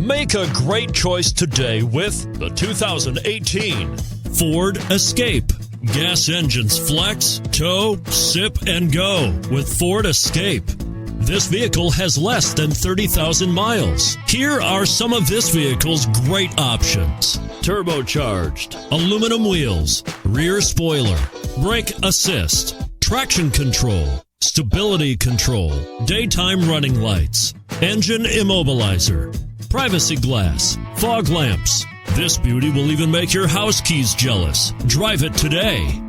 Make a great choice today with the 2018 Ford Escape. Gas engines flex, tow, sip, and go with Ford Escape. This vehicle has less than 30,000 miles. Here are some of this vehicle's great options: turbocharged, aluminum wheels, rear spoiler, brake assist, traction control, stability control, daytime running lights, engine immobilizer, privacy glass, fog lamps. This beauty will even make your house keys jealous. Drive it today.